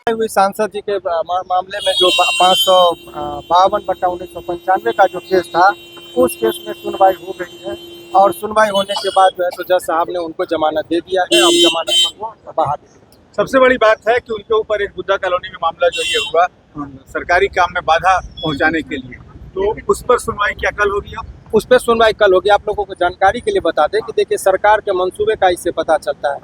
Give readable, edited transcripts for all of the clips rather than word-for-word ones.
हुई सांसद जी के मामले में जो 552/1995 का जो केस था, उस केस में सुनवाई हो गई है और सुनवाई होने के बाद जो है तो जज साहब ने उनको जमानत दे दिया है। अब जमानत पर वो बाहर है। सबसे बड़ी बात है कि उनके ऊपर एक बुद्धा कॉलोनी में मामला जो ये हुआ सरकारी काम में बाधा पहुंचाने के लिए, तो उस पर सुनवाई क्या कल होगी? अब उस पर सुनवाई कल होगी। आप लोगों को जानकारी के लिए बता दें कि देखिए सरकार के मंसूबे का इससे पता चलता है।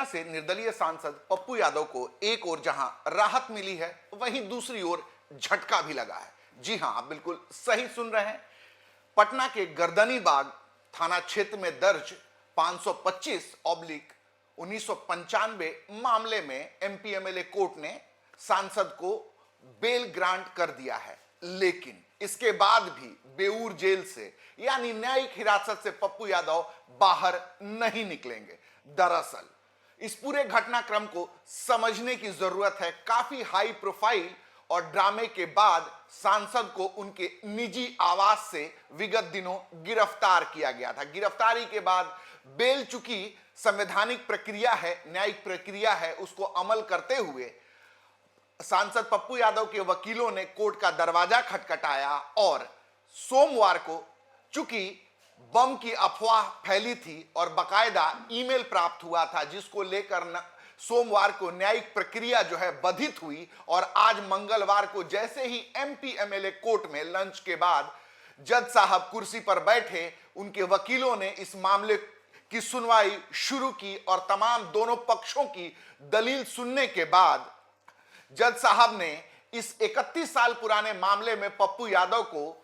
से निर्दलीय सांसद पप्पू यादव को एक ओर जहां राहत मिली है, वहीं दूसरी ओर झटका भी लगा है। जी हां, आप बिल्कुल सही सुन रहे हैं। पटना के गर्दनीबाग थाना क्षेत्र में दर्ज 525/1995 मामले में एमपी एमएलए कोर्ट ने सांसद को बेल ग्रांट कर दिया है, लेकिन इसके बाद भी बेऊर जेल से यानी न्यायिक हिरासत से पप्पू यादव बाहर नहीं निकलेंगे। दरअसल इस पूरे घटनाक्रम को समझने की जरूरत है। काफी हाई प्रोफाइल और ड्रामे के बाद सांसद को उनके निजी आवास से विगत दिनों गिरफ्तार किया गया था। गिरफ्तारी के बाद बेल चूंकि संवैधानिक प्रक्रिया है, न्यायिक प्रक्रिया है, उसको अमल करते हुए सांसद पप्पू यादव के वकीलों ने कोर्ट का दरवाजा खटखटाया और सोमवार को चूंकि बम की अफवाह फैली थी और बकायदा ईमेल प्राप्त हुआ था जिसको लेकर सोमवार को न्यायिक प्रक्रिया जो है बाधित हुई और आज मंगलवार को जैसे ही एमपी एमएलए कोर्ट में लंच के बाद जज साहब कुर्सी पर बैठे, उनके वकीलों ने इस मामले की सुनवाई शुरू की और तमाम दोनों पक्षों की दलील सुनने के बाद जज साहब ने इस 31 साल पुराने मामले में पप्पू यादव को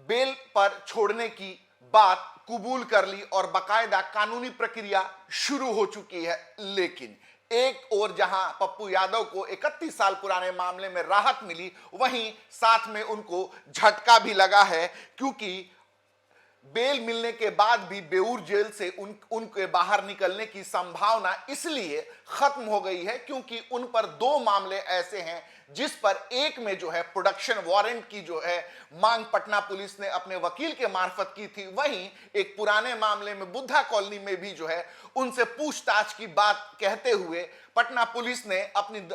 बेल पर छोड़ने की बात कबूल कर ली और बकायदा कानूनी प्रक्रिया शुरू हो चुकी है। लेकिन एक ओर जहां पप्पू यादव को 31 साल पुराने मामले में राहत मिली, वहीं साथ में उनको झटका भी लगा है, क्योंकि बेल मिलने के बाद भी बेऊर जेल से उनके बाहर निकलने की संभावना इसलिए खत्म हो गई है क्योंकि उन पर दो मामले ऐसे हैं जिस पर एक में जो है प्रोडक्शन वारंट की जो है मांग पटना पुलिस ने अपने वकील के मार्फत की थी, वहीं एक पुराने मामले में बुद्धा कॉलोनी में भी जो है उनसे पूछताछ की बात कहते हुए पटना पुलिस ने अपनी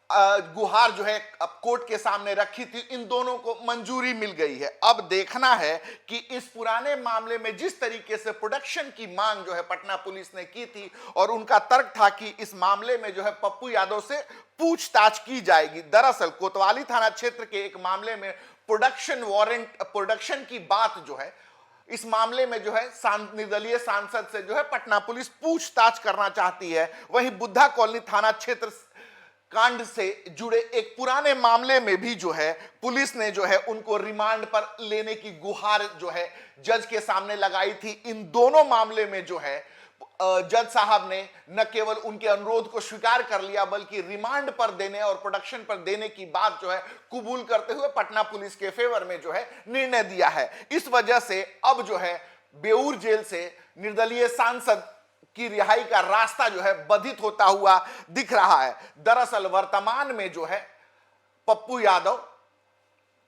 गुहार जो है अब कोर्ट के सामने रखी थी। इन दोनों को मंजूरी मिल गई है। अब देखना है कि इस पुराने मामले में जिस तरीके से प्रोडक्शन की मांग जो है पटना पुलिस ने की थी और उनका तर्क था कि इस मामले में जो है पप्पू यादव से पूछताछ की जाएगी। दरअसल कोतवाली थाना क्षेत्र के एक मामले में प्रोडक्शन वारंट प्रोडक्शन की बात जो है इस मामले में जो है निर्दलीय सांसद से जो है पटना पुलिस पूछताछ करना चाहती है। वहीं बुद्धा कॉलोनी थाना क्षेत्र कांड से जुड़े एक पुराने मामले में भी जो है पुलिस ने जो है उनको रिमांड पर लेने की गुहार जो है जज के सामने लगाई थी। इन दोनों मामले में जो है जज साहब ने न केवल उनके अनुरोध को स्वीकार कर लिया बल्कि रिमांड पर देने और प्रोडक्शन पर देने की बात जो है कबूल करते हुए पटना पुलिस के फेवर में जो है निर्णय दिया है। इस वजह से अब जो है बेऊर जेल से निर्दलीय सांसद की रिहाई का रास्ता जो है बाधित होता हुआ दिख रहा है। दरअसल वर्तमान में जो है पप्पू यादव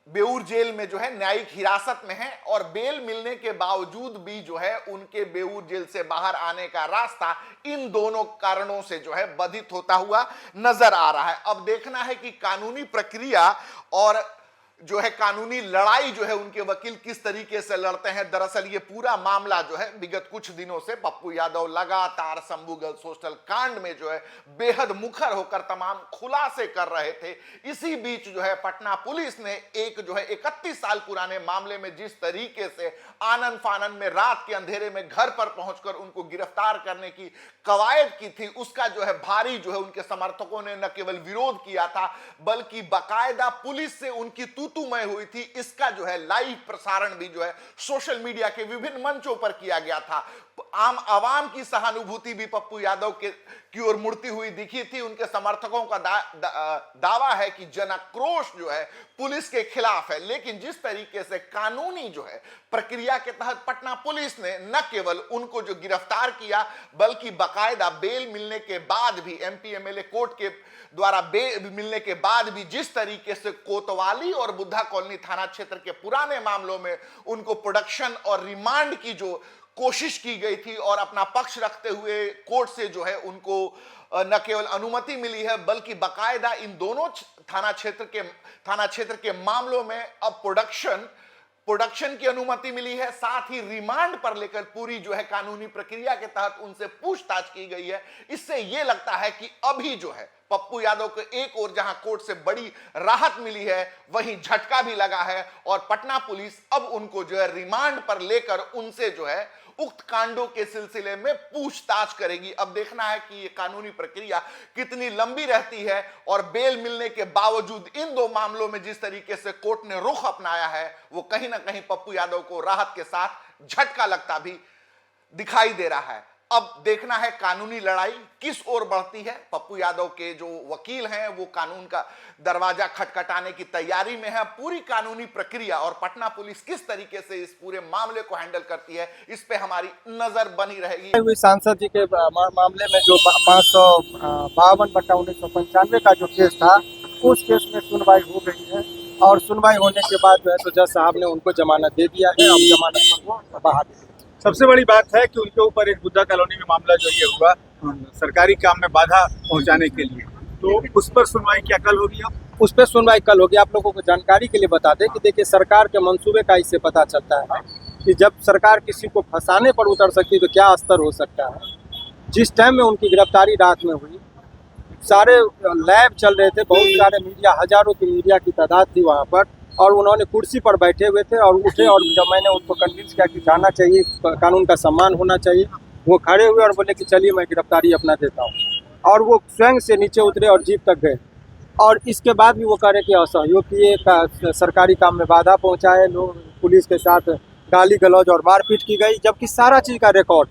बेऊर जेल में जो है न्यायिक हिरासत में है और बेल मिलने के बावजूद भी जो है उनके बेऊर जेल से बाहर आने का रास्ता इन दोनों कारणों से जो है बाधित होता हुआ नजर आ रहा है। अब देखना है कि कानूनी प्रक्रिया और जो है कानूनी लड़ाई जो है उनके वकील किस तरीके से लड़ते हैं। दरअसल ये पूरा मामला जो है विगत कुछ दिनों से पप्पू यादव लगातार शंभू गर्ल्स हॉस्टल कांड में जो है बेहद मुखर होकर तमाम खुलासे कर रहे थे। इसी बीच जो है पटना पुलिस ने एक जो है 31 साल पुराने मामले में जिस तरीके से आनन फानन में रात के अंधेरे में घर पर पहुंचकर उनको गिरफ्तार करने की कवायद की थी, उसका जो है भारी जो है उनके समर्थकों ने न केवल विरोध किया था बल्कि बाकायदा पुलिस से उनकी तूतूमय हुई थी। इसका जो है लाइव प्रसारण भी जो है सोशल मीडिया के विभिन्न मंचों पर किया गया था। आम आवाम की सहानुभूति भी पप्पू यादव की ओर मुड़ती हुई दिखी थी। उनके समर्थकों का दावा है कि जनाक्रोश जो है पुलिस के खिलाफ है, लेकिन जिस तरीके से कानूनी जो है प्रक्रिया के तहत पटना पुलिस ने न केवल उनको जो गिरफ्तार किया बल्कि बाकायदा बेल मिलने के बाद भी एमपी एमएलए कोर्ट के द्वारा बेल मिलने के बाद भी जिस तरीके से कोतवाली और बुद्धा कॉलोनी थाना क्षेत्र के पुराने मामलों में उनको प्रोडक्शन और रिमांड की जो कोशिश की गई थी और अपना पक्ष रखते हुए कोर्ट से जो है उनको न केवल अनुमति मिली है बल्कि बकायदा इन दोनों थाना क्षेत्र के मामलों में अब प्रोडक्शन की अनुमति मिली है, साथ ही रिमांड पर लेकर पूरी जो है कानूनी प्रक्रिया के तहत उनसे पूछताछ की गई है। इससे यह लगता है कि अभी जो है पप्पू यादव को एक और जहां कोर्ट से बड़ी राहत मिली है, वहीं झटका भी लगा है और पटना पुलिस अब उनको जो है रिमांड पर लेकर उनसे जो है उक्त कांडों के सिलसिले में पूछताछ करेगी। अब देखना है कि ये कानूनी प्रक्रिया कितनी लंबी रहती है और बेल मिलने के बावजूद इन दो मामलों में जिस तरीके से कोर्ट ने रुख अपनाया है वो कहीं ना कहीं पप्पू यादव को राहत के साथ झटका लगता भी दिखाई दे रहा है। अब देखना है कानूनी लड़ाई किस ओर बढ़ती है। पप्पू यादव के जो वकील हैं वो कानून का दरवाजा खटखटाने की तैयारी में है। पूरी कानूनी प्रक्रिया और पटना पुलिस किस तरीके से इस पूरे मामले को हैंडल करती है, इस पे हमारी नजर बनी रहेगी। सांसद जी के मामले में जो 552/1995 का जो केस था, उस केस में सुनवाई हो गई है और सुनवाई होने के बाद जो है तो जज साहब ने उनको जमानत दे दिया है। अब जमानत पर वो बाहर। सबसे बड़ी बात है कि उनके ऊपर एक बुद्धा कॉलोनी में मामला जो ये हुआ सरकारी काम में बाधा पहुंचाने के लिए, तो उस पर सुनवाई क्या कल होगी? अब उस पर सुनवाई कल होगी। आप लोगों को जानकारी के लिए बता दें कि देखिए सरकार के मंसूबे का इससे पता चलता है कि जब सरकार किसी को फंसाने पर उतर सकती है तो क्या स्तर हो सकता है। जिस टाइम में उनकी गिरफ्तारी रात में हुई, सारे लैब चल रहे थे, बहुत सारे मीडिया, हजारों की मीडिया की तादाद थी वहाँ पर, और उन्होंने कुर्सी पर बैठे हुए थे और उठे, और जब मैंने उनको कन्विंस किया कि जाना चाहिए, कानून का सम्मान होना चाहिए, वो खड़े हुए और बोले कि चलिए मैं गिरफ्तारी अपना देता हूँ, और वो स्वयं से नीचे उतरे और जीप तक गए। और इसके बाद भी वो कह रहे कि असहयोग किए, सरकारी काम में बाधा पहुँचाए, लोग पुलिस के साथ गाली गलौज और मारपीट की गई, जबकि सारा चीज़ का रिकॉर्ड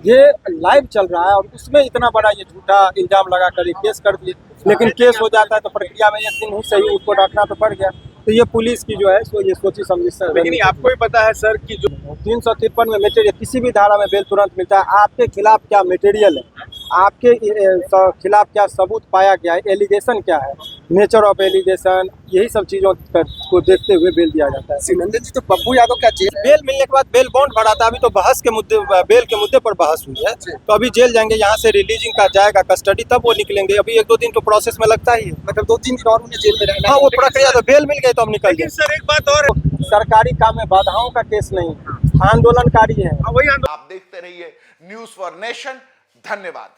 ये लाइव चल रहा है और उसमें इतना बड़ा ये झूठा इल्जाम लगा कर केस कर दिए। लेकिन केस हो जाता है तो प्रक्रिया में एक दिन ही सही उसको रखना तो पड़ गया। तो ये पुलिस की जो है सो ये सोची समझी सर। लेकिन आपको ही पता है सर कि जो 353 में मटेरियल, किसी भी धारा में बेल तुरंत मिलता है। आपके खिलाफ क्या मटेरियल है, आपके खिलाफ क्या सबूत पाया गया है, एलिगेशन क्या है, नेचर ऑफ एलिगेशन, यही सब चीज़ों को देखते हुए बेल दिया जाता है। सिमंदर जी, तो पप्पू यादव क्या जेल बेल मिलने के बाद बेल बॉन्ड भरा था। अभी तो बहस के मुद्दे, बेल के मुद्दे पर बहस हुई है, तो अभी जेल जाएंगे, यहाँ से रिलीजिंग का जाएगा कस्टडी, तब वो निकलेंगे। अभी 1-2 दिन तो प्रोसेस में लगता ही है, मतलब 2-3 दिन और उन्हें जेल में रहना। हाँ, वो प्रक्रिया तो बेल मिल गई तो अब निकल गए। सर एक बात और, सरकारी काम में बाधाओं का केस नहीं, आंदोलनकारी है। वही आप देखते रहिए न्यूज़ फॉर नेशन। धन्यवाद।